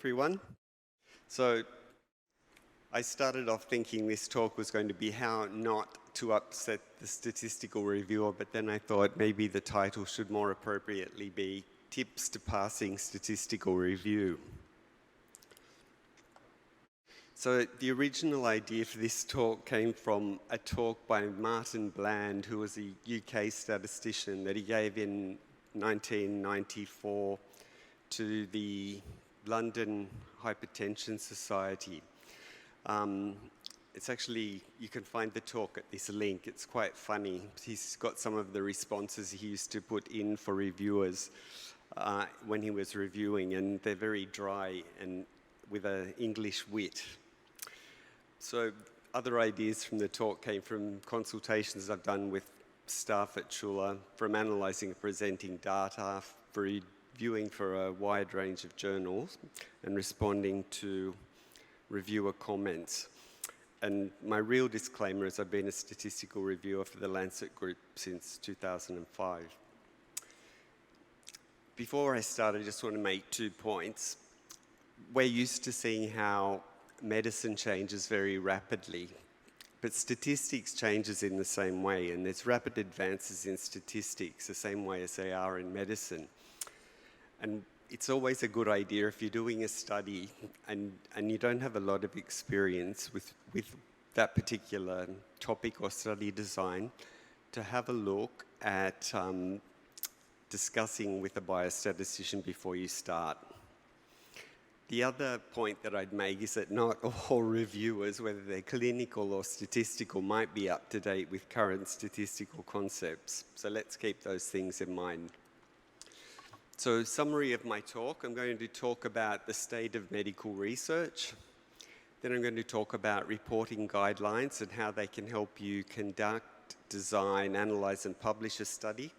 everyone. So I started off thinking this talk was going to be how not to upset the statistical reviewer, but then I thought maybe the title should more appropriately be Tips to Passing Statistical Review. So the original idea for this talk came from a talk by Martin Bland, who was a UK statistician that he gave in 1994 to the London Hypertension Society. It's actually, you can find the talk at this link. It's quite funny. He's got some of the responses he used to put in for reviewers when he was reviewing, and they're very dry and with an English wit. So other ideas from the talk came from consultations I've done with staff at Chula, from analysing and presenting data, for reviewing for a wide range of journals, and responding to reviewer comments. And my real disclaimer is I've been a statistical reviewer for the Lancet Group since 2005. Before I start, I just want to make 2 points. We're used to seeing how medicine changes very rapidly, but statistics changes in the same way, and there's rapid advances in statistics the same way as they are in medicine. And it's always a good idea if you're doing a study and you don't have a lot of experience with that particular topic or study design, to have a look at discussing with a biostatistician before you start. The other point that I'd make is that not all reviewers, whether they're clinical or statistical, might be up to date with current statistical concepts. So let's keep those things in mind. So, summary of my talk, I'm going to talk about the state of medical research. Then I'm going to talk about reporting guidelines and how they can help you conduct, design, analyse and publish a study.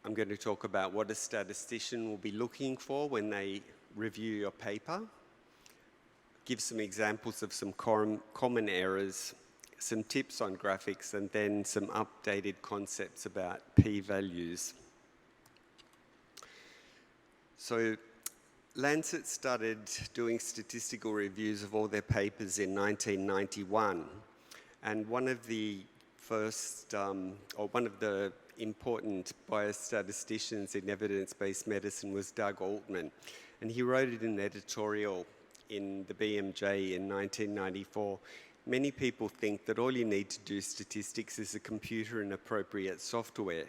I'm going to talk about what a statistician will be looking for when they review your paper, give some examples of some common errors, some tips on graphics, and then some updated concepts about p-values. So Lancet started doing statistical reviews of all their papers in 1991, and one of the first, one of the important biostatisticians in evidence-based medicine was Doug Altman, and he wrote it in an editorial in the BMJ in 1994. Many people think that all you need to do statistics is a computer and appropriate software.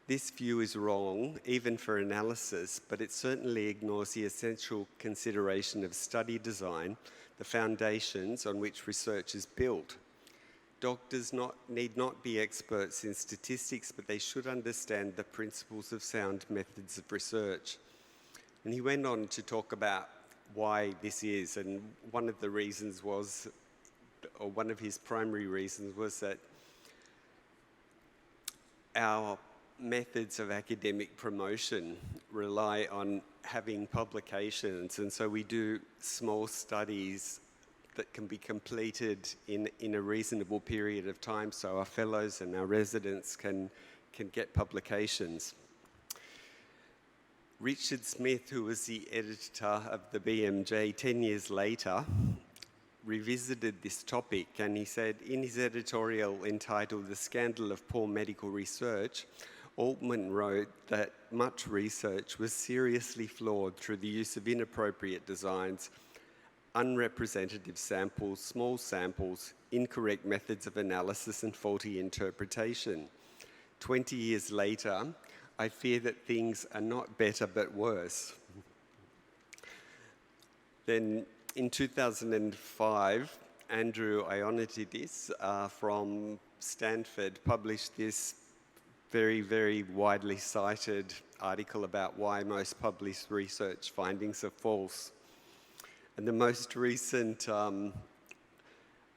This view is wrong, even for analysis, but it certainly ignores the essential consideration of study design, the foundations on which research is built. Doctors need not be experts in statistics, but they should understand the principles of sound methods of research. And he went on to talk about why this is, and one of the reasons was, or one of his primary reasons was that our methods of academic promotion rely on having publications, and so we do small studies that can be completed in a reasonable period of time, so our fellows and our residents can get publications. Richard Smith, who was the editor of the BMJ 10 years later, revisited this topic, and he said in his editorial entitled "The Scandal of Poor Medical Research," Altman wrote that much research was seriously flawed through the use of inappropriate designs, unrepresentative samples, small samples, incorrect methods of analysis, and faulty interpretation. 20 years later, I fear that things are not better but worse. Then in 2005, Andrew Ioannidis from Stanford published this very, very widely cited article about why most published research findings are false. And the most recent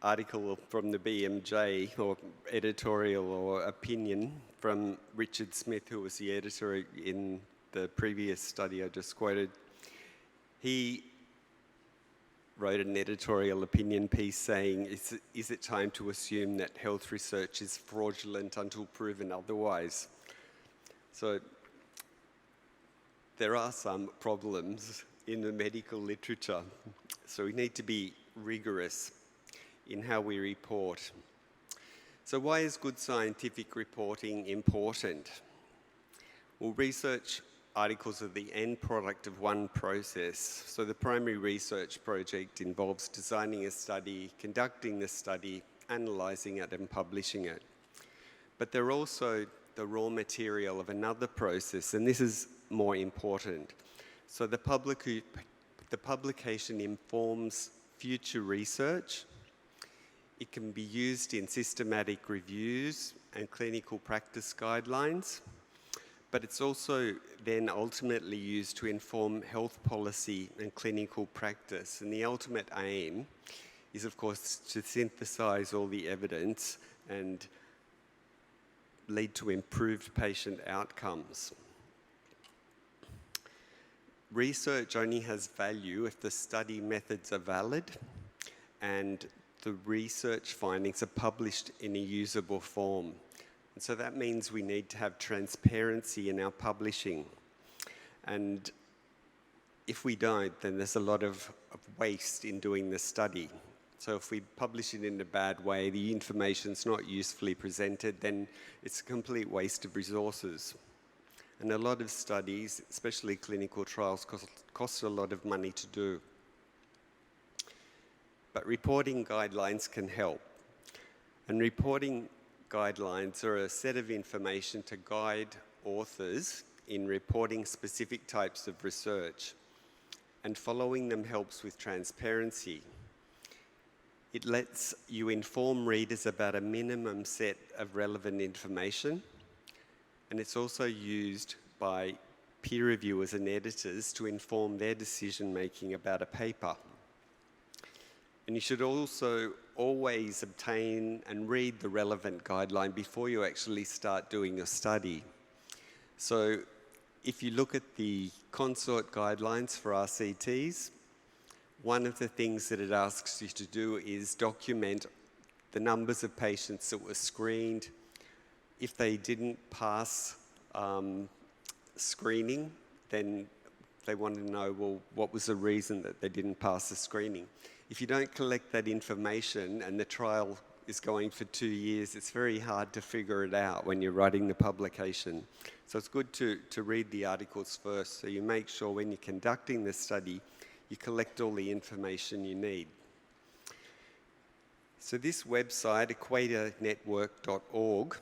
article from the BMJ, or editorial or opinion, from Richard Smith, who was the editor in the previous study I just quoted, he wrote an editorial opinion piece saying, is it time to assume that health research is fraudulent until proven otherwise? So there are some problems in the medical literature. So we need to be rigorous in how we report. So why is good scientific reporting important? Well, research articles are the end product of one process. So the primary research project involves designing a study, conducting the study, analysing it and publishing it. But they're also the raw material of another process, and this is more important. So the publication informs future research. It can be used in systematic reviews and clinical practice guidelines, but it's also then ultimately used to inform health policy and clinical practice. And the ultimate aim is, of course, to synthesize all the evidence and lead to improved patient outcomes. Research only has value if the study methods are valid and the research findings are published in a usable form. And so that means we need to have transparency in our publishing. And if we don't, then there's a lot of waste in doing the study. So if we publish it in a bad way, the information's not usefully presented, then it's a complete waste of resources. And a lot of studies, especially clinical trials, cost a lot of money to do. But reporting guidelines can help. And reporting guidelines are a set of information to guide authors in reporting specific types of research. And following them helps with transparency. It lets you inform readers about a minimum set of relevant information. And it's also used by peer reviewers and editors to inform their decision-making about a paper. And you should also always obtain and read the relevant guideline before you actually start doing your study. So if you look at the consort guidelines for RCTs, one of the things that it asks you to do is document the numbers of patients that were screened. If they didn't pass screening, then they want to know, well, what was the reason that they didn't pass the screening? If you don't collect that information and the trial is going for 2 years, it's very hard to figure it out when you're writing the publication. So it's good to read the articles first, so you make sure when you're conducting the study, you collect all the information you need. So this website, equatornetwork.org,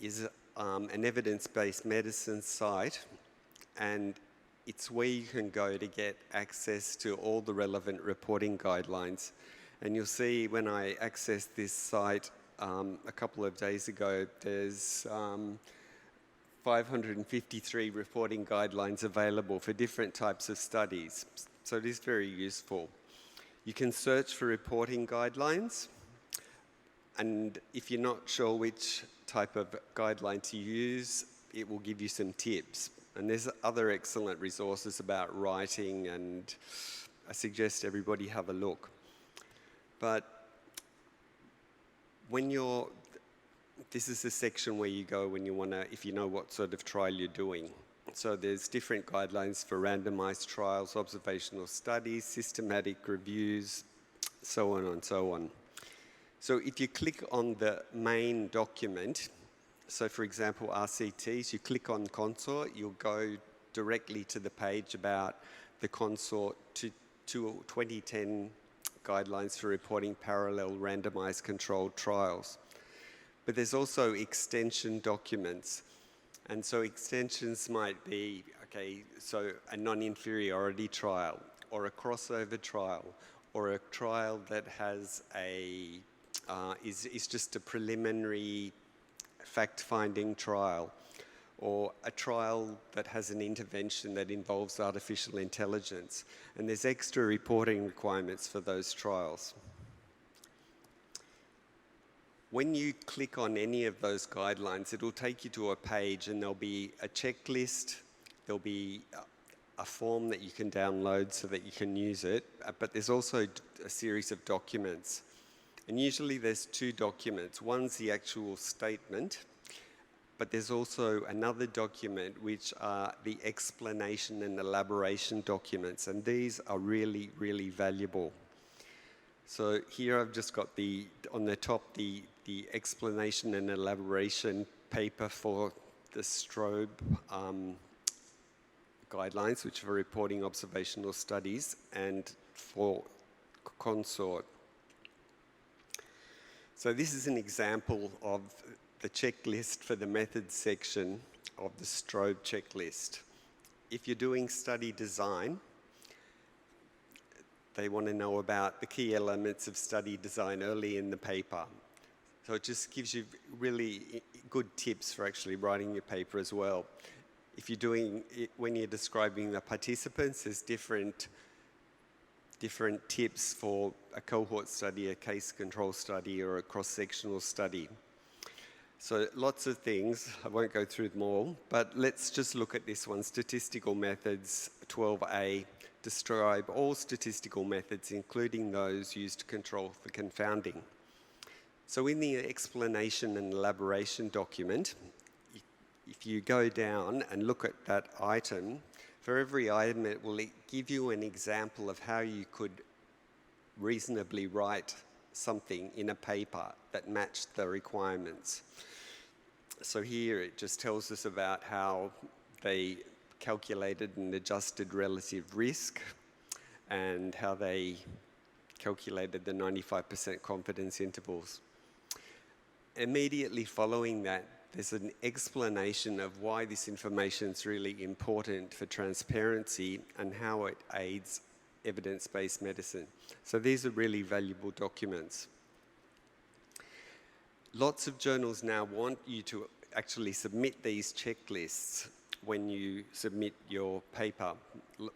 is an evidence-based medicine site, and it's where you can go to get access to all the relevant reporting guidelines. And you'll see when I accessed this site a couple of days ago, there's 553 reporting guidelines available for different types of studies. So it is very useful. You can search for reporting guidelines, and if you're not sure which type of guideline to use, it will give you some tips. And there's other excellent resources about writing, and I suggest everybody have a look. But this is the section where you go when you want to, if you know what sort of trial you're doing. So there's different guidelines for randomized trials, observational studies, systematic reviews, so on and so on. So if you click on the main document, so for example, RCTs, you click on consort, you'll go directly to the page about the consort to 2010 guidelines for reporting parallel randomized controlled trials. But there's also extension documents. And so extensions might be, okay, so a non-inferiority trial, or a crossover trial, or a trial that has is just a preliminary fact-finding trial, or a trial that has an intervention that involves artificial intelligence. And there's extra reporting requirements for those trials. When you click on any of those guidelines, it'll take you to a page, and there'll be a checklist, there'll be a form that you can download so that you can use it, but there's also a series of documents. And usually there's two documents. One's the actual statement, but there's also another document which are the explanation and elaboration documents, and these are really, really valuable. So here I've just got on the top the explanation and elaboration paper for the strobe guidelines, which are for reporting observational studies, and for consort. So this is an example of the checklist for the methods section of the strobe checklist. If you're doing study design, they want to know about the key elements of study design early in the paper. So it just gives you really good tips for actually writing your paper as well. If you're doing it, when you're describing the participants, there's different tips for a cohort study, a case control study, or a cross-sectional study. So lots of things, I won't go through them all, but let's just look at this one, statistical methods, 12A, describe all statistical methods, including those used to control for confounding. So in the explanation and elaboration document, if you go down and look at that item, for every item it will give you an example of how you could reasonably write something in a paper that matched the requirements. So here it just tells us about how they calculated and adjusted relative risk and how they calculated the 95% confidence intervals. Immediately following that, there's an explanation of why this information is really important for transparency and how it aids evidence-based medicine. So these are really valuable documents. Lots of journals now want you to actually submit these checklists when you submit your paper.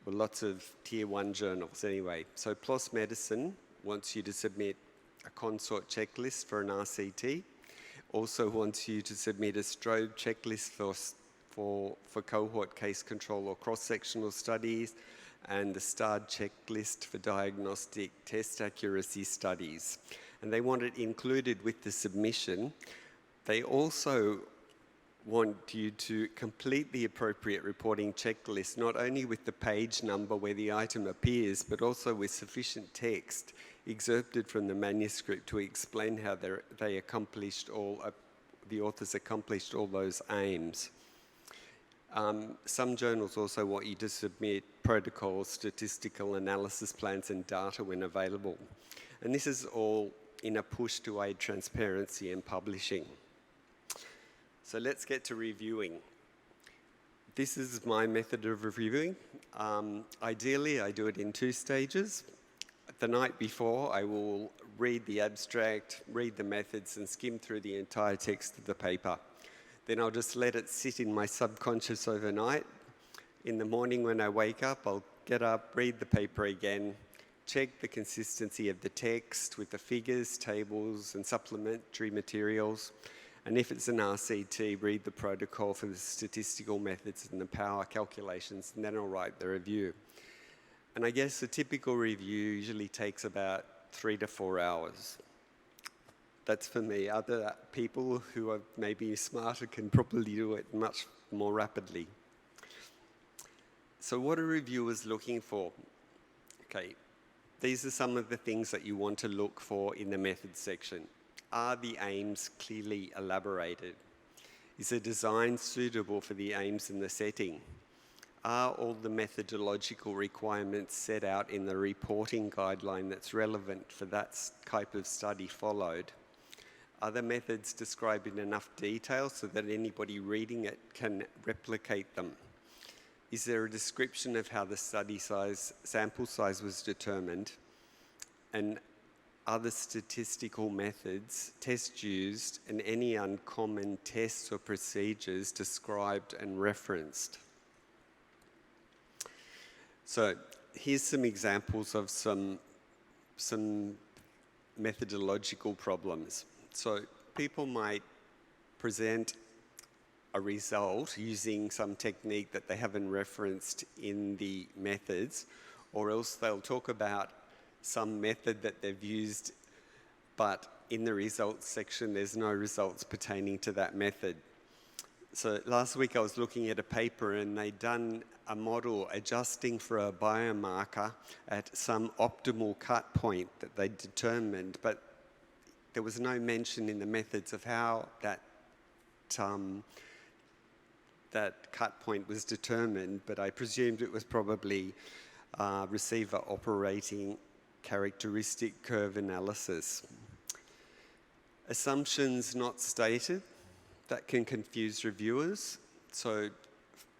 Lots of tier 1 journals anyway. So PLOS Medicine wants you to submit a consort checklist for an RCT. Also wants you to submit a strobe checklist for cohort case control or cross-sectional studies, and the STARD checklist for diagnostic test accuracy studies. And they want it included with the submission. They also want you to complete the appropriate reporting checklist, not only with the page number where the item appears, but also with sufficient text excerpted from the manuscript to explain how the authors accomplished all those aims. Some journals also want you to submit protocols, statistical analysis plans, and data when available. And this is all in a push to aid transparency and publishing. So let's get to reviewing. This is my method of reviewing. Ideally, I do it in 2 stages. The night before, I will read the abstract, read the methods, and skim through the entire text of the paper. Then I'll just let it sit in my subconscious overnight. In the morning when I wake up, I'll get up, read the paper again, check the consistency of the text with the figures, tables, and supplementary materials. And if it's an RCT, read the protocol for the statistical methods and the power calculations, and then I'll write the review. And I guess a typical review usually takes about 3 to 4 hours. That's for me. Other people who are maybe smarter can probably do it much more rapidly. So what are reviewers looking for? Okay, these are some of the things that you want to look for in the methods section. Are the aims clearly elaborated? Is the design suitable for the aims in the setting? Are all the methodological requirements set out in the reporting guideline that's relevant for that type of study followed? Are the methods described in enough detail so that anybody reading it can replicate them? Is there a description of how the sample size was determined? And are the statistical methods, tests used, and any uncommon tests or procedures described and referenced? So here's some examples of some methodological problems. So people might present a result using some technique that they haven't referenced in the methods, or else they'll talk about some method that they've used, but in the results section there's no results pertaining to that method. So last week I was looking at a paper and they'd done a model adjusting for a biomarker at some optimal cut point that they determined, but there was no mention in the methods of how that cut point was determined, but I presumed it was probably receiver operating characteristic curve analysis. Assumptions not stated, that can confuse reviewers. So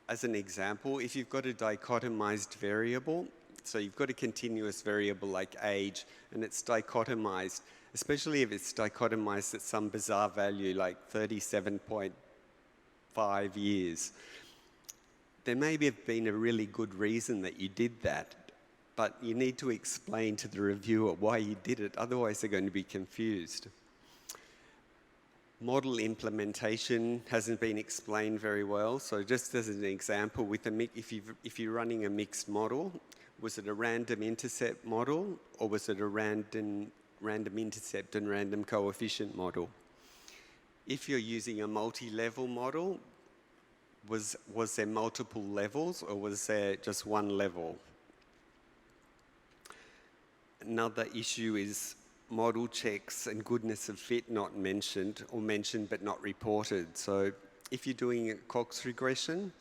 as an example, if you've got a dichotomized variable, so you've got a continuous variable like age, and it's dichotomized, especially if it's dichotomized at some bizarre value like 37.5 years, there may have been a really good reason that you did that, but you need to explain to the reviewer why you did it, otherwise they're going to be confused. Model implementation hasn't been explained very well. So just as an example, with if you're running a mixed model, was it a random intercept model or was it a random intercept and random coefficient model? If you're using a multi-level model, was there multiple levels or was there just one level? Another issue is model checks and goodness of fit not mentioned, or mentioned but not reported. So if you're doing a Cox regression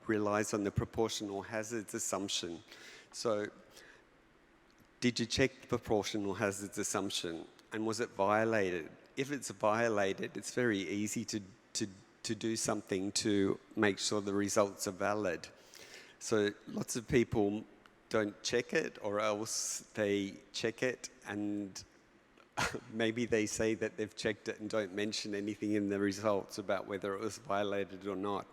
relies on the proportional hazards assumption. So did you check the proportional hazards assumption and was it violated? If it's violated, it's very easy to do something to make sure the results are valid. So lots of people don't check it, or else they check it and maybe they say that they've checked it and don't mention anything in the results about whether it was violated or not.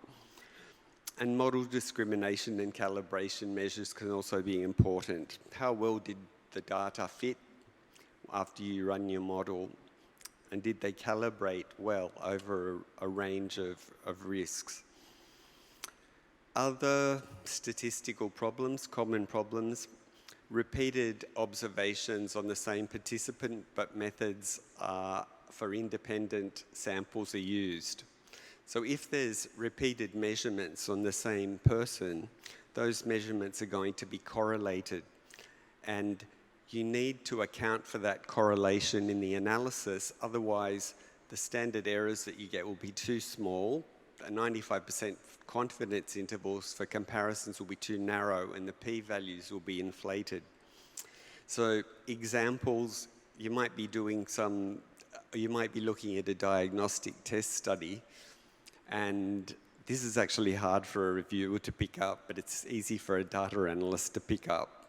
And model discrimination and calibration measures can also be important. How well did the data fit after you run your model? And did they calibrate well over a range of risks? Other statistical problems, common problems, repeated observations on the same participant, but methods for independent samples are used. So if there's repeated measurements on the same person, those measurements are going to be correlated. And you need to account for that correlation in the analysis, otherwise the standard errors that you get will be too small. 95% confidence intervals for comparisons will be too narrow and the p-values will be inflated. So examples, you might be looking at a diagnostic test study, and this is actually hard for a reviewer to pick up, but it's easy for a data analyst to pick up.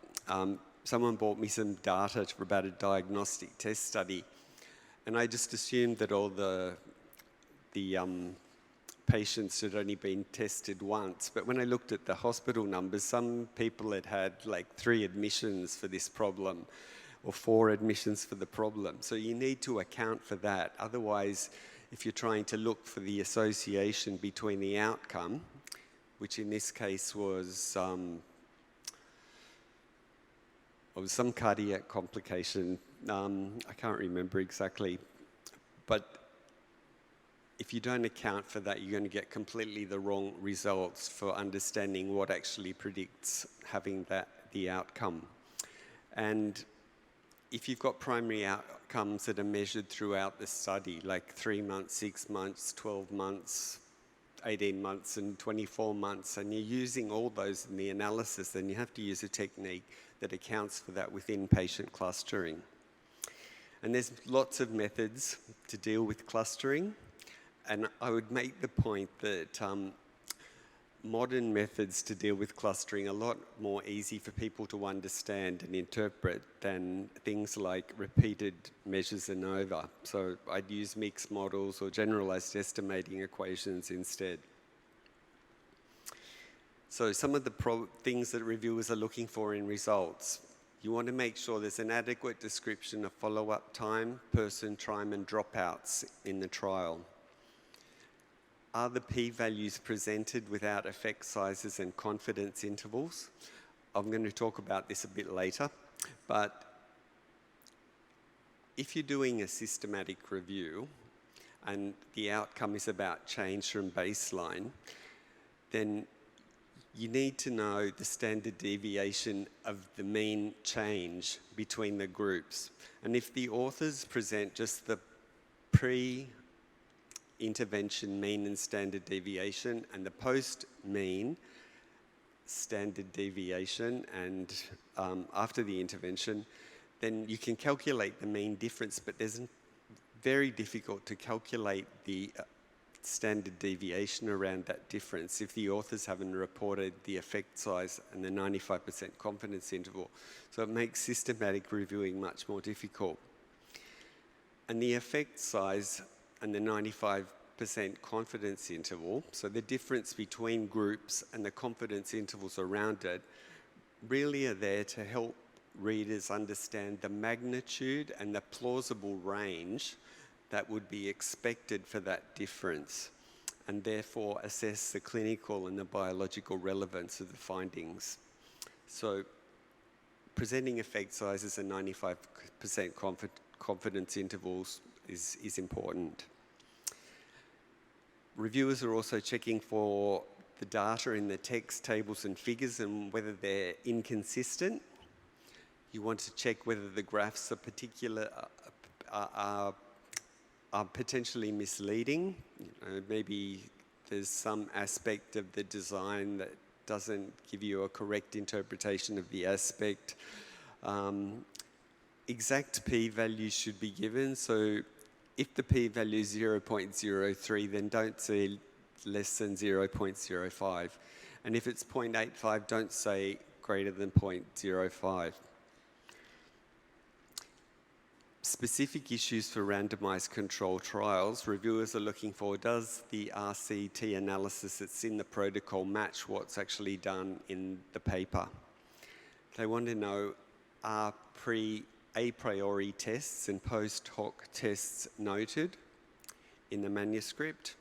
Someone brought me some data about a diagnostic test study, and I just assumed that all the patients had only been tested once. But when I looked at the hospital numbers, some people had like 3 admissions for this problem or 4 admissions for the problem. So you need to account for that. Otherwise, if you're trying to look for the association between the outcome, which in this case was some cardiac complication, I can't remember exactly, but if you don't account for that, you're going to get completely the wrong results for understanding what actually predicts having the outcome. And if you've got primary outcomes that are measured throughout the study, like 3 months, 6 months, 12 months, 18 months, and 24 months, and you're using all those in the analysis, then you have to use a technique that accounts for that within patient clustering. And there's lots of methods to deal with clustering. And I would make the point that modern methods to deal with clustering are a lot more easy for people to understand and interpret than things like repeated measures ANOVA. So I'd use mixed models or generalized estimating equations instead. So some of the things that reviewers are looking for in results. You want to make sure there's an adequate description of follow-up time, person, time, and dropouts in the trial. Are the p-values presented without effect sizes and confidence intervals? I'm going to talk about this a bit later, but if you're doing a systematic review, and the outcome is about change from baseline, then you need to know the standard deviation of the mean change between the groups. And if the authors present just the pre-intervention mean and standard deviation and the post-mean standard deviation and after the intervention, then you can calculate the mean difference, but it's very difficult to calculate the standard deviation around that difference if the authors haven't reported the effect size and the 95% confidence interval. So it makes systematic reviewing much more difficult. And the effect size and the 95% confidence interval, so the difference between groups and the confidence intervals around it, really are there to help readers understand the magnitude and the plausible range that would be expected for that difference, and therefore assess the clinical and the biological relevance of the findings. So presenting effect sizes and 95% confidence intervals is important. Reviewers are also checking for the data in the text, tables and figures and whether they're inconsistent. You want to check whether the graphs are potentially misleading. Maybe there's some aspect of the design that doesn't give you a correct interpretation of the aspect. Exact p-values should be given. So if the p-value is 0.03, then don't say less than 0.05. And if it's 0.85, don't say greater than 0.05. Specific issues for randomized control trials, reviewers are looking for, does the RCT analysis that's in the protocol match what's actually done in the paper? They want to know, are a priori tests and post hoc tests noted in the manuscript?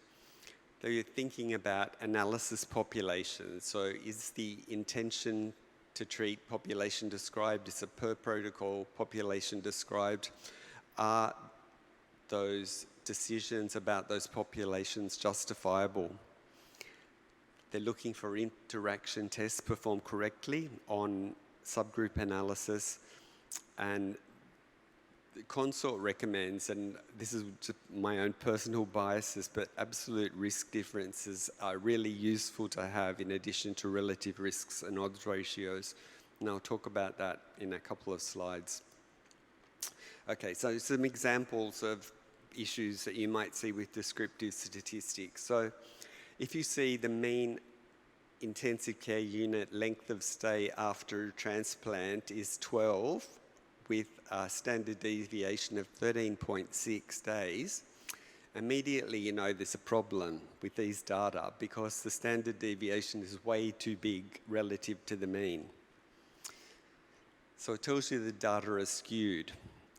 They're thinking about analysis populations. So is the intention to treat population described? Is a per protocol population described? Are those decisions about those populations justifiable? They're looking for interaction tests performed correctly on subgroup analysis, and the consort recommends, and this is just my own personal biases, but absolute risk differences are really useful to have in addition to relative risks and odds ratios. And I'll talk about that in a couple of slides. Okay, so some examples of issues that you might see with descriptive statistics. So if you see the mean intensive care unit length of stay after transplant is 12, with a standard deviation of 13.6 days, immediately you know there's a problem with these data because the standard deviation is way too big relative to the mean. So it tells you the data are skewed.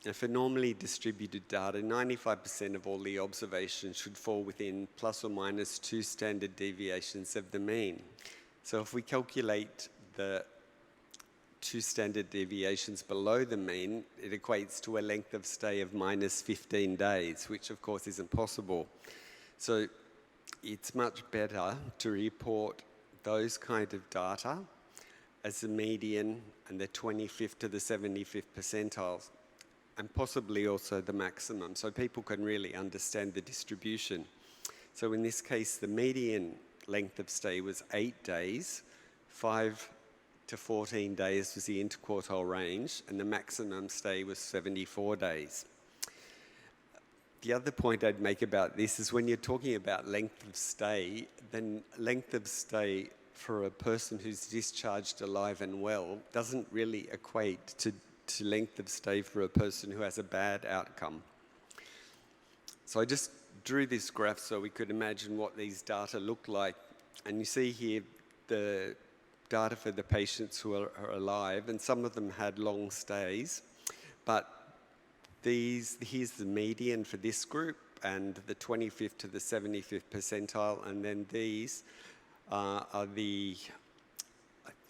And for normally distributed data, 95% of all the observations should fall within plus or minus 2 standard deviations of the mean. So if we calculate the 2 standard deviations below the mean, it equates to a length of stay of minus 15 days, which of course isn't possible. So it's much better to report those kind of data as the median and the 25th to the 75th percentiles, and possibly also the maximum, so people can really understand the distribution. So in this case, the median length of stay was 8 days, 5 to 14 days was the interquartile range, and the maximum stay was 74 days. The other point I'd make about this is when you're talking about length of stay, then length of stay for a person who's discharged alive and well doesn't really equate to length of stay for a person who has a bad outcome. So I just drew this graph so we could imagine what these data look like. And you see here the data for the patients who are alive, and some of them had long stays. But here's the median for this group and the 25th to the 75th percentile, and then these are the,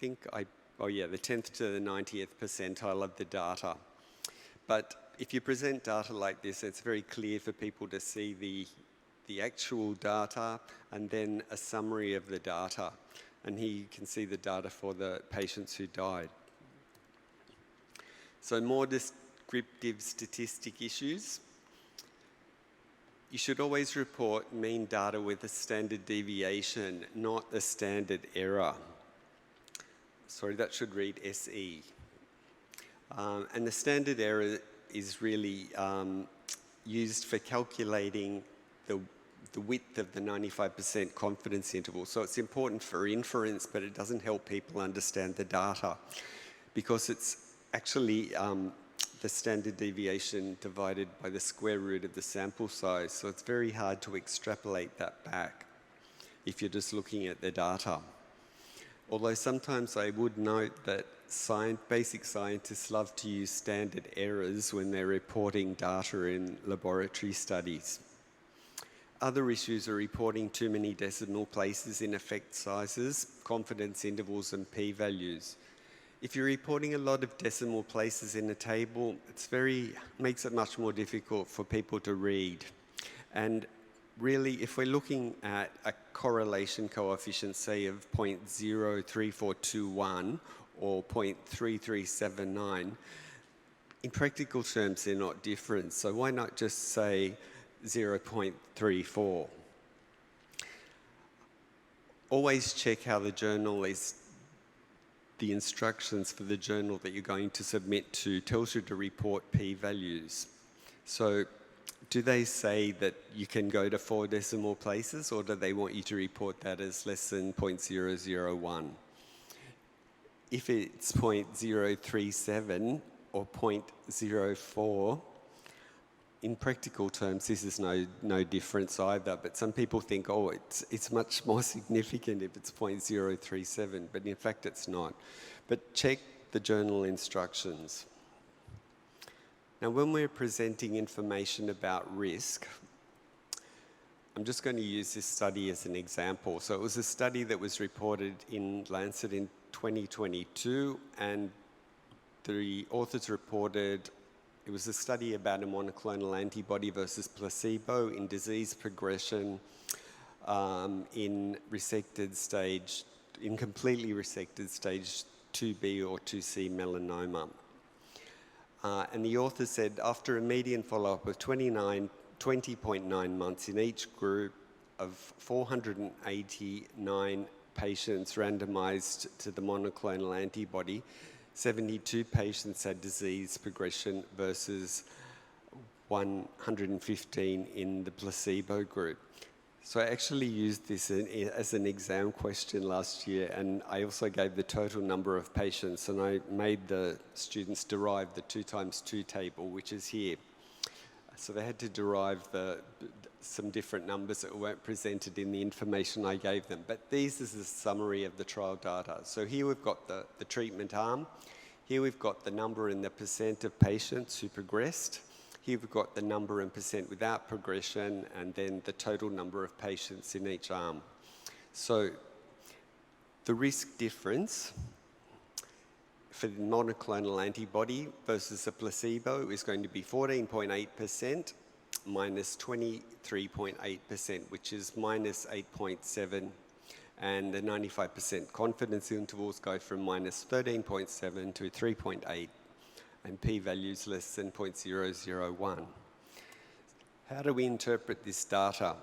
the 10th to the 90th percentile of the data. But if you present data like this, it's very clear for people to see the actual data and then a summary of the data. And here you can see the data for the patients who died. So more descriptive statistic issues. You should always report mean data with a standard deviation, not a standard error. Sorry, that should read SE. And the standard error is really used for calculating the width of the 95% confidence interval. So it's important for inference, but it doesn't help people understand the data because it's actually the standard deviation divided by the square root of the sample size. So it's very hard to extrapolate that back if you're just looking at the data. Although sometimes I would note that basic scientists love to use standard errors when they're reporting data in laboratory studies. Other issues are reporting too many decimal places in effect sizes, confidence intervals, and p-values. If you're reporting a lot of decimal places in a table, makes it much more difficult for people to read. And really, if we're looking at a correlation coefficient, say of 0.03421 or 0.3379, in practical terms, they're not different. So why not just say 0.34? Always check how the journal is. The instructions for the journal that you're going to submit to tells you to report p-values. So do they say that you can go to 4 decimal places, or do they want you to report that as less than 0.001? If it's 0.037 or 0.04, in practical terms, this is no difference either, but some people think, oh, it's much more significant if it's 0.037, but in fact it's not. But check the journal instructions. Now, when we're presenting information about risk, I'm just going to use this study as an example. So it was a study that was reported in Lancet in 2022, and the authors reported it was a study about a monoclonal antibody versus placebo in disease progression in completely resected stage 2B or 2C melanoma. And the author said after a median follow-up of 20.9 months in each group of 489 patients randomized to the monoclonal antibody, 72 patients had disease progression versus 115 in the placebo group. So I actually used this as an exam question last year, and I also gave the total number of patients, and I made the students derive the 2 times 2 table, which is here. So they had to derive some different numbers that weren't presented in the information I gave them. But this is a summary of the trial data. So here we've got the treatment arm. Here we've got the number and the percent of patients who progressed. Here we've got the number and percent without progression, and then the total number of patients in each arm. So the risk difference for the monoclonal antibody versus a placebo is going to be 14.8% minus 23.8%, which is minus 8.7, and the 95% confidence intervals go from minus 13.7 to 3.8, and p-values less than 0.001. How do we interpret this data?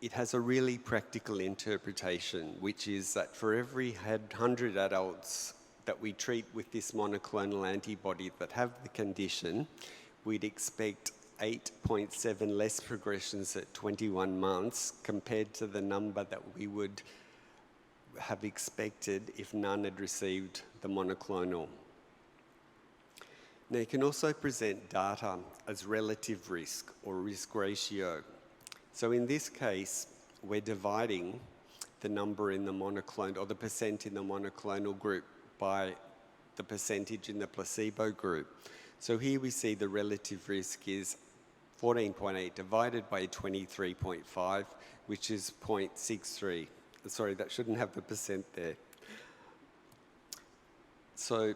It has a really practical interpretation, which is that for every 100 adults that we treat with this monoclonal antibody that have the condition, we'd expect 8.7 less progressions at 21 months compared to the number that we would have expected if none had received the monoclonal. Now, you can also present data as relative risk or risk ratio. So in this case, we're dividing the number in the monoclonal, or the percent in the monoclonal group, by the percentage in the placebo group. So here we see the relative risk is 14.8 divided by 23.5, which is 0.63. Sorry, that shouldn't have the percent there. So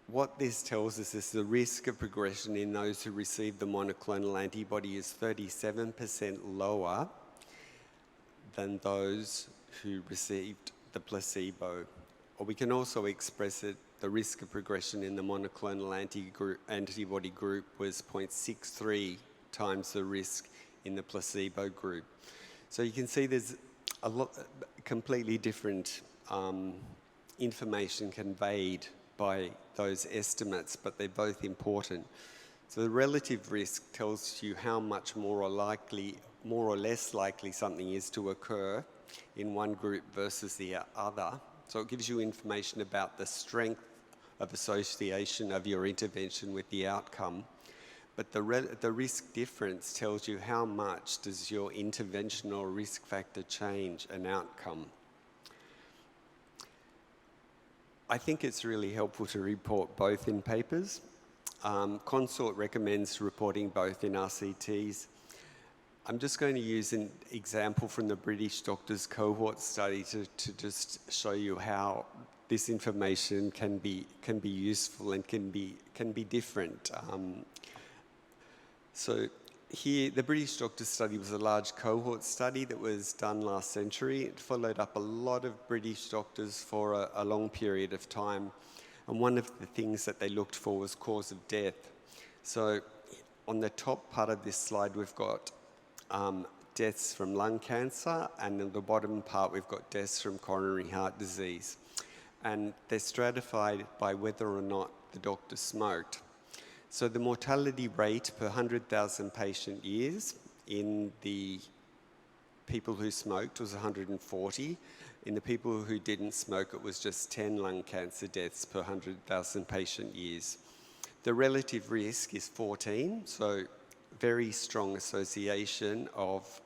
what this tells us is the risk of progression in those who receive the monoclonal antibody is 37% lower than those who received the placebo. Or we can also express it, the risk of progression in the monoclonal antibody group was 0.63 times the risk in the placebo group. So you can see there's a lot, completely different information conveyed by those estimates, but they're both important. So the relative risk tells you how much more or less likely something is to occur in one group versus the other. So it gives you information about the strength of association of your intervention with the outcome. But the risk difference tells you how much does your interventional risk factor change an outcome. I think it's really helpful to report both in papers. Consort recommends reporting both in RCTs. I'm just going to use an example from the British Doctors Cohort study to just show you how this information can be useful and can be different. So here, the British Doctors study was a large cohort study that was done last century. It followed up a lot of British doctors for a long period of time. And one of the things that they looked for was cause of death. So on the top part of this slide, we've got deaths from lung cancer, and in the bottom part, we've got deaths from coronary heart disease. And they're stratified by whether or not the doctor smoked. So the mortality rate per 100,000 patient years in the people who smoked was 140. In the people who didn't smoke, it was just 10 lung cancer deaths per 100,000 patient years. The relative risk is 14, so very strong association of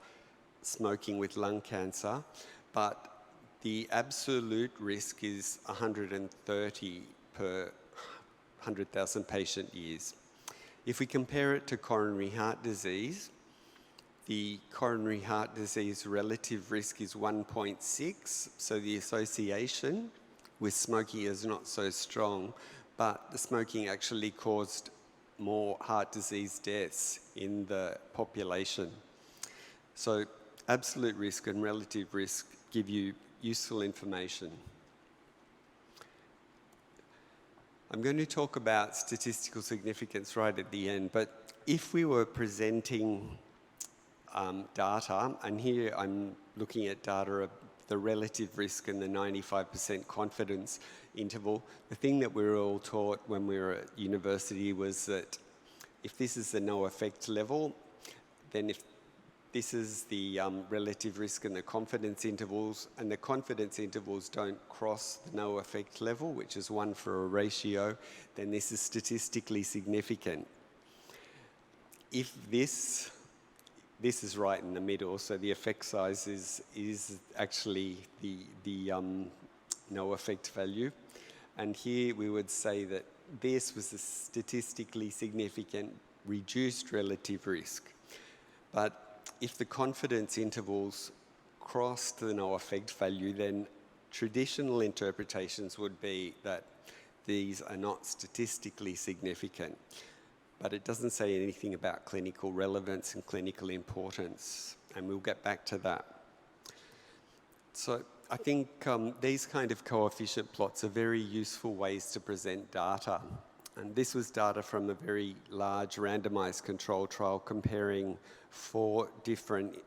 smoking with lung cancer, but the absolute risk is 130 per 100,000 patient years. If we compare it to coronary heart disease, the coronary heart disease relative risk is 1.6, so the association with smoking is not so strong, but the smoking actually caused more heart disease deaths in the population. So absolute risk and relative risk give you useful information. I'm going to talk about statistical significance right at the end, but if we were presenting data, and here I'm looking at data of the relative risk and the 95% confidence interval, the thing that we were all taught when we were at university was that if this is the no effect level, then if this is the relative risk and the confidence intervals, and the confidence intervals don't cross the no effect level, which is 1 for a ratio, then this is statistically significant. If this is right in the middle, so the effect size is actually the no effect value. And here we would say that this was a statistically significant reduced relative risk. But if the confidence intervals cross the no effect value, then traditional interpretations would be that these are not statistically significant. But it doesn't say anything about clinical relevance and clinical importance, and we'll get back to that. So I think these kind of coefficient plots are very useful ways to present data. And this was data from a very large randomized control trial comparing 4 different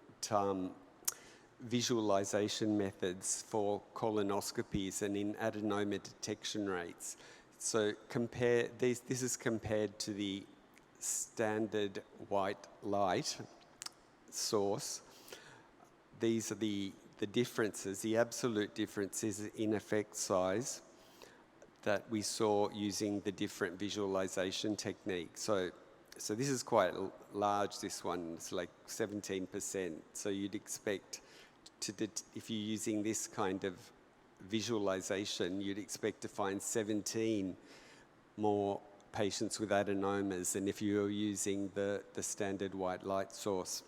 visualization methods for colonoscopies and in adenoma detection rates. So this is compared to the standard white light source. These are the differences, the absolute differences in effect size that we saw using the different visualization techniques. So this is quite large, this one, it's like 17%. So you'd expect if you're using this kind of visualization, you'd expect to find 17 more patients with adenomas than if you were using the standard white light source.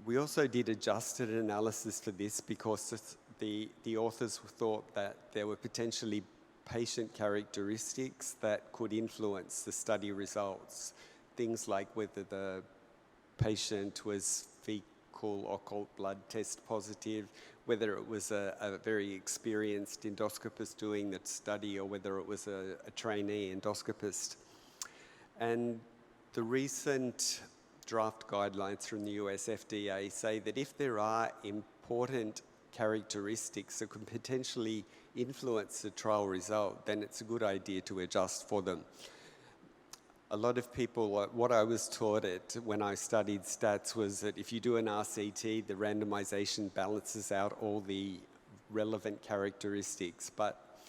We also did adjusted analysis for this because the authors thought that there were potentially patient characteristics that could influence the study results. Things like whether the patient was fecal occult blood test positive, whether it was a very experienced endoscopist doing that study, or whether it was a trainee endoscopist. And the recent draft guidelines from the US FDA say that if there are important characteristics that could potentially influence the trial result, then it's a good idea to adjust for them. A lot of people, what I was taught when I studied stats was that if you do an RCT, the randomization balances out all the relevant characteristics, but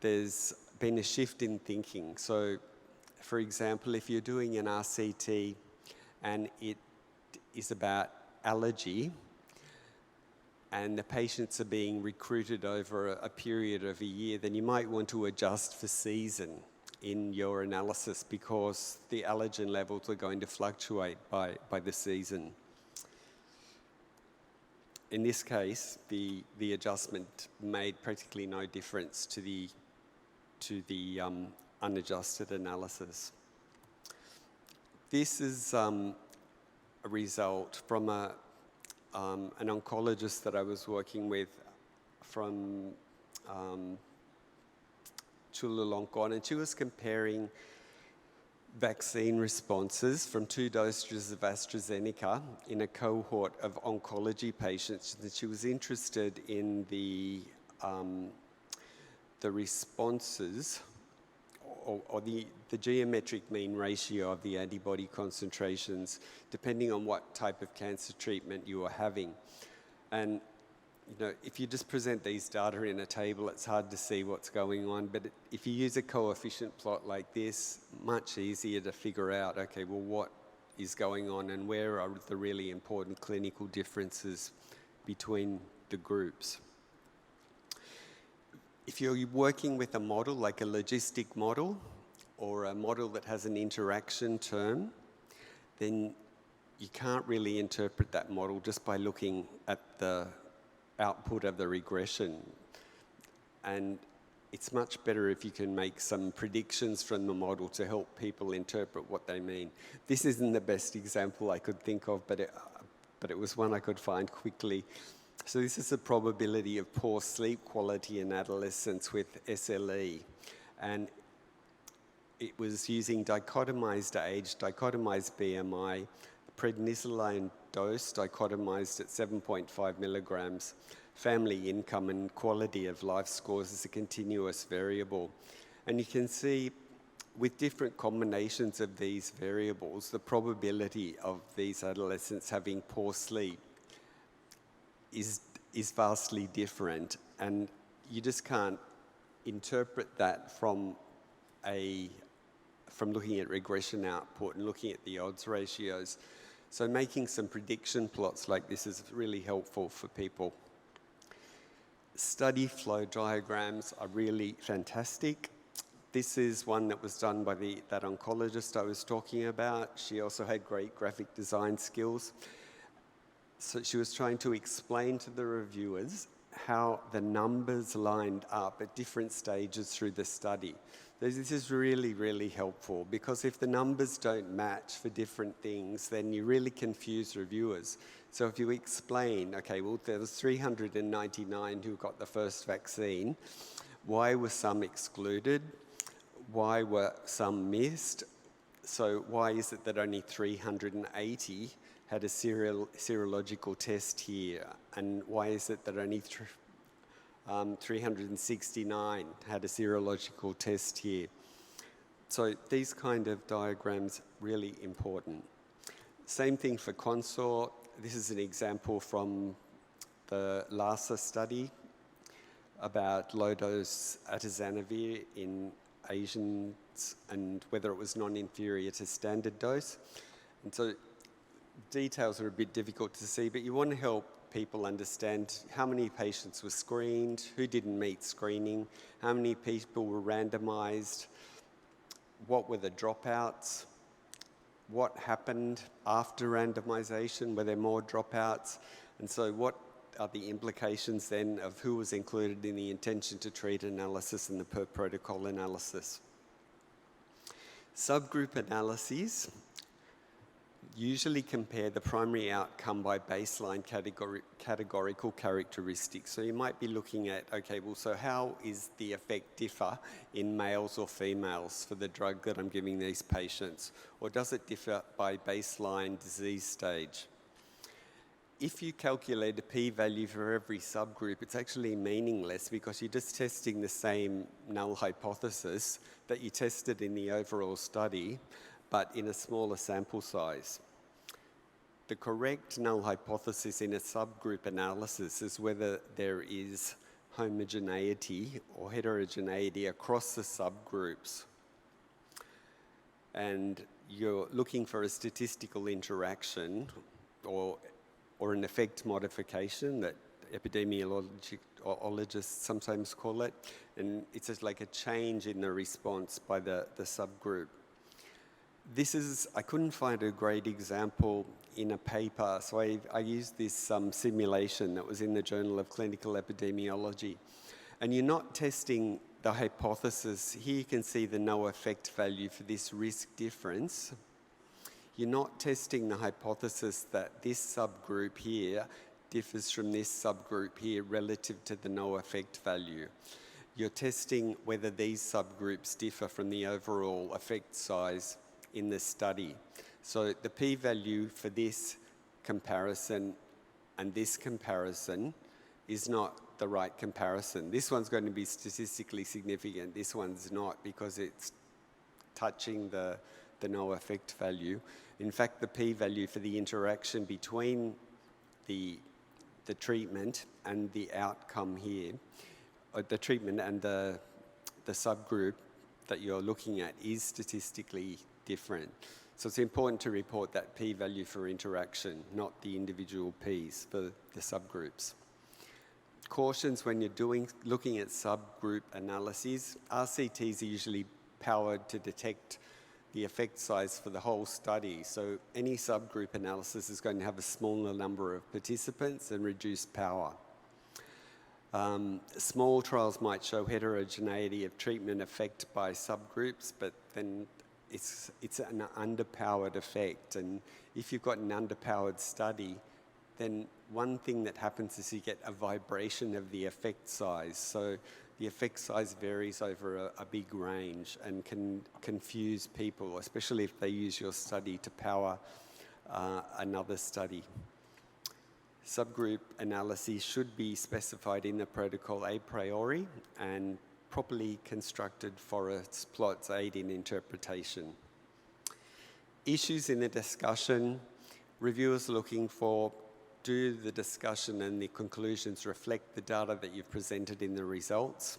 there's been a shift in thinking. So, for example, if you're doing an RCT and it is about allergy, and the patients are being recruited over a period of a year, then you might want to adjust for season in your analysis, because the allergen levels are going to fluctuate by the season. In this case, the adjustment made practically no difference to the unadjusted analysis. This is a result from an oncologist that I was working with from Chulalongkorn, and she was comparing vaccine responses from 2 doses of AstraZeneca in a cohort of oncology patients. And she was interested in the responses or the geometric mean ratio of the antibody concentrations, depending on what type of cancer treatment you are having. And if you just present these data in a table, it's hard to see what's going on. But if you use a coefficient plot like this, much easier to figure out, okay, well, what is going on and where are the really important clinical differences between the groups. If you're working with a model like a logistic model or a model that has an interaction term, then you can't really interpret that model just by looking at the output of the regression. And it's much better if you can make some predictions from the model to help people interpret what they mean. This isn't the best example I could think of, but it was one I could find quickly. So this is the probability of poor sleep quality in adolescents with SLE. And it was using dichotomized age, dichotomized BMI, prednisolone dose dichotomized at 7.5 milligrams, family income and quality of life scores as a continuous variable. And you can see with different combinations of these variables, the probability of these adolescents having poor sleep is vastly different. And you just can't interpret that from looking at regression output and looking at the odds ratios. So making some prediction plots like this is really helpful for people. Study flow diagrams are really fantastic. This is one that was done by that oncologist I was talking about. She also had great graphic design skills. So she was trying to explain to the reviewers how the numbers lined up at different stages through the study. This is really, really helpful, because if the numbers don't match for different things, then you really confuse reviewers. So if you explain, okay, well, there was 399 who got the first vaccine. Why were some excluded? Why were some missed? So why is it that only 380 had a serological test here? And why is it that only 369 had a serological test here? So these kind of diagrams, really important. Same thing for consort. This is an example from the LASA study about low-dose atazanavir in Asians and whether it was non-inferior to standard dose. And so details are a bit difficult to see, but you want to help people understand how many patients were screened, who didn't meet screening, how many people were randomized, what were the dropouts, what happened after randomization, were there more dropouts, and so what are the implications then of who was included in the intention to treat analysis and the per protocol analysis. Subgroup analyses usually compare the primary outcome by baseline categorical characteristics. So you might be looking at, okay, well, so how is the effect differ in males or females for the drug that I'm giving these patients? Or does it differ by baseline disease stage? If you calculate a p-value for every subgroup, it's actually meaningless because you're just testing the same null hypothesis that you tested in the overall study, but in a smaller sample size. The correct null hypothesis in a subgroup analysis is whether there is homogeneity or heterogeneity across the subgroups. And you're looking for a statistical interaction or an effect modification that epidemiologists sometimes call it, and it's just like a change in the response by the subgroup. I couldn't find a great example in a paper, so I used this simulation that was in the Journal of Clinical Epidemiology. And you're not testing the hypothesis. Here you can see the no effect value for this risk difference. You're not testing the hypothesis that this subgroup here differs from this subgroup here relative to the no effect value. You're testing whether these subgroups differ from the overall effect size in the study. So the p-value for this comparison and this comparison is not the right comparison. This one's going to be statistically significant. This one's not because it's touching the no effect value. In fact, the p-value for the interaction between the treatment and the outcome here, or the treatment and the subgroup that you're looking at is statistically different. So it's important to report that p-value for interaction, not the individual p's for the subgroups. Cautions when you're looking at subgroup analyses. RCTs are usually powered to detect the effect size for the whole study. So any subgroup analysis is going to have a smaller number of participants and reduced power. Small trials might show heterogeneity of treatment effect by subgroups, but then it's an underpowered effect. And if you've got an underpowered study, then one thing that happens is you get a vibration of the effect size. So the effect size varies over a big range and can confuse people, especially if they use your study to power another study. Subgroup analyses should be specified in the protocol a priori, and properly constructed forest plots aid in interpretation. Issues in the discussion. Reviewers are looking for, do the discussion and the conclusions reflect the data that you've presented in the results?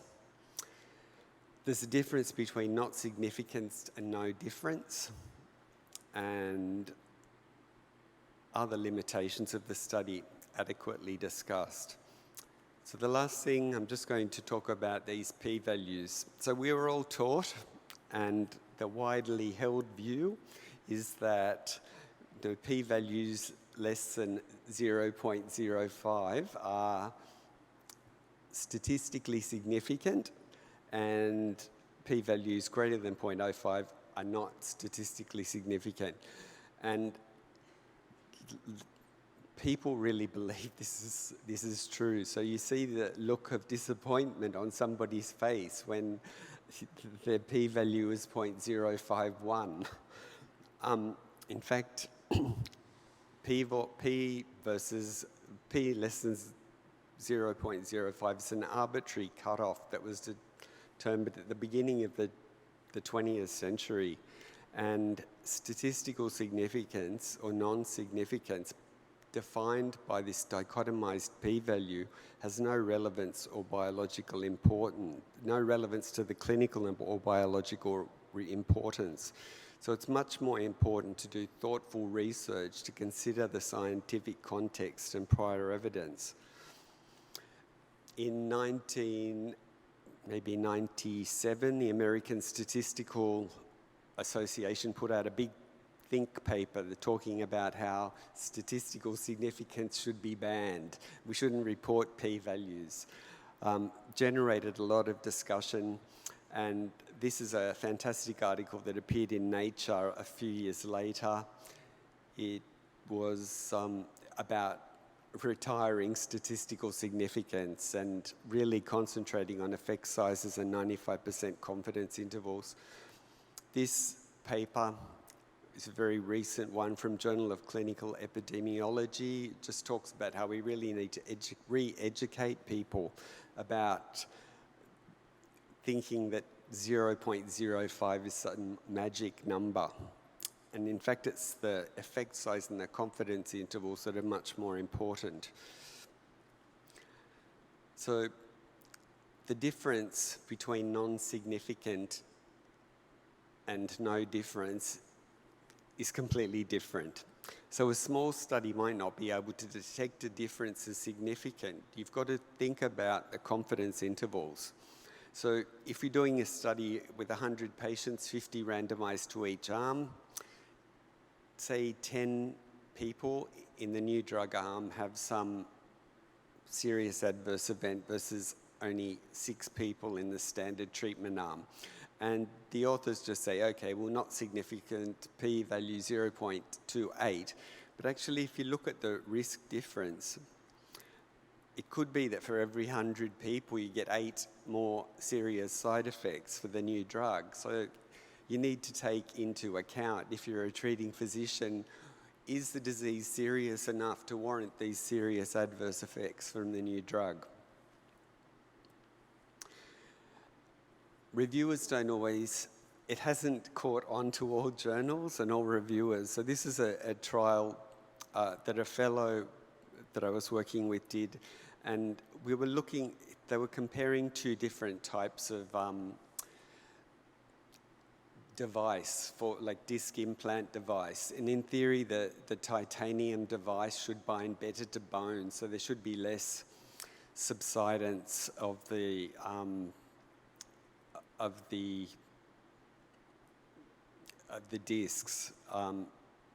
There's a difference between not significant and no difference, and are the limitations of the study adequately discussed? So the last thing, I'm just going to talk about these p-values. So we were all taught, and the widely held view is that the p-values less than 0.05 are statistically significant, and p-values greater than 0.05 are not statistically significant. And people really believe this is true. So you see the look of disappointment on somebody's face when their p-value is 0.051. In fact, p versus p less than 0.05 is an arbitrary cutoff that was determined at the beginning of the 20th century. And statistical significance or non-significance defined by this dichotomized p-value has no relevance or biological importance, no relevance to the clinical or biological importance. So it's much more important to do thoughtful research to consider the scientific context and prior evidence. In 1997, the American Statistical Association put out a big think paper talking about how statistical significance should be banned. We shouldn't report p-values. Generated a lot of discussion, and this is a fantastic article that appeared in Nature a few years later. It was about retiring statistical significance and really concentrating on effect sizes and 95% confidence intervals. This paper is a very recent one from Journal of Clinical Epidemiology. It just talks about how we really need to re-educate people about thinking that 0.05 is some magic number. And in fact, it's the effect size and the confidence intervals that are much more important. So the difference between non-significant and no difference is completely different. So a small study might not be able to detect a difference as significant. You've got to think about the confidence intervals. So if you're doing a study with 100 patients, 50 randomized to each arm, say 10 people in the new drug arm have some serious adverse event versus only 6 people in the standard treatment arm. And the authors just say, okay, well, not significant, p-value 0.28. But actually, if you look at the risk difference, it could be that for every 100 people, you get 8 more serious side effects for the new drug. So you need to take into account, if you're a treating physician, is the disease serious enough to warrant these serious adverse effects from the new drug? Reviewers don't always, it hasn't caught on to all journals and all reviewers. So this is a trial that a fellow that I was working with did, and we were looking, they were comparing 2 different types of device, for like disc implant device. And in theory, the titanium device should bind better to bone, so there should be less subsidence of the discs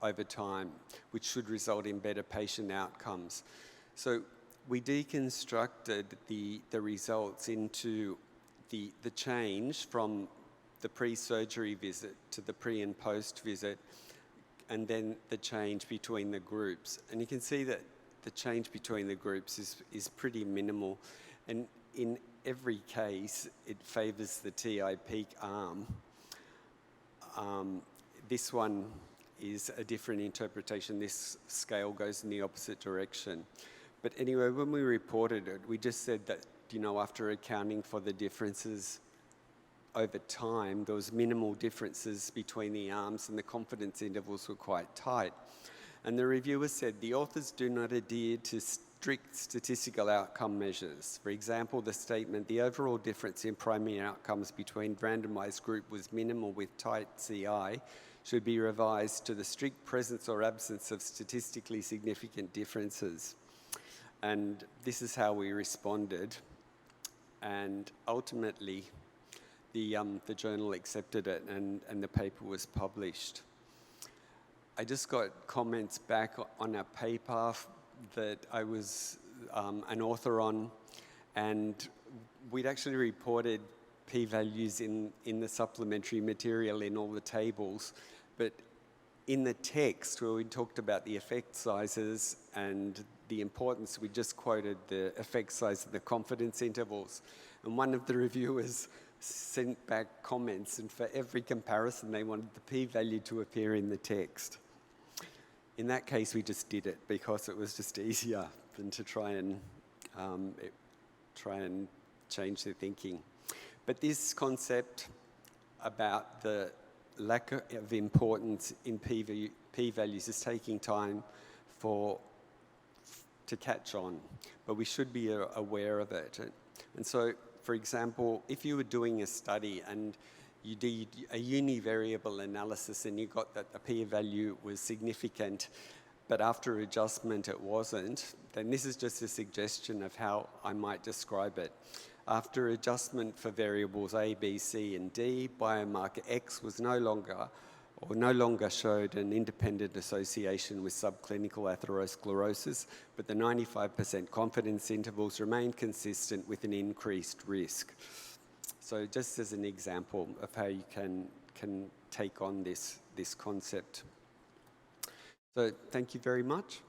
over time, which should result in better patient outcomes. So we deconstructed the results into the change from the pre-surgery visit to the pre and post visit, and then the change between the groups. And you can see that the change between the groups is pretty minimal. And in every case, it favours the TI peak arm. This one is a different interpretation. This scale goes in the opposite direction. But anyway, when we reported it, we just said that, you know, after accounting for the differences over time, there was minimal differences between the arms and the confidence intervals were quite tight. And the reviewer said the authors do not adhere to strict statistical outcome measures. For example, the statement, the overall difference in primary outcomes between randomized group was minimal with tight CI, should be revised to the strict presence or absence of statistically significant differences. And this is how we responded. And ultimately, the journal accepted it and the paper was published. I just got comments back on a paper that I was an author on, and we'd actually reported p-values in the supplementary material in all the tables, but in the text where we talked about the effect sizes and the importance, we just quoted the effect size of the confidence intervals. And one of the reviewers sent back comments, and for every comparison they wanted the p-value to appear in the text. In that case, we just did it because it was just easier than to try and change their thinking. But this concept about the lack of importance in p-values is taking time to catch on, but we should be aware of it. And so, for example, if you were doing a study and you did a univariable analysis and you got that the p-value was significant, but after adjustment it wasn't, then this is just a suggestion of how I might describe it. After adjustment for variables A, B, C, and D, biomarker X was no longer or no longer showed an independent association with subclinical atherosclerosis, but the 95% confidence intervals remained consistent with an increased risk. So just as an example of how you can take on this concept. So thank you very much.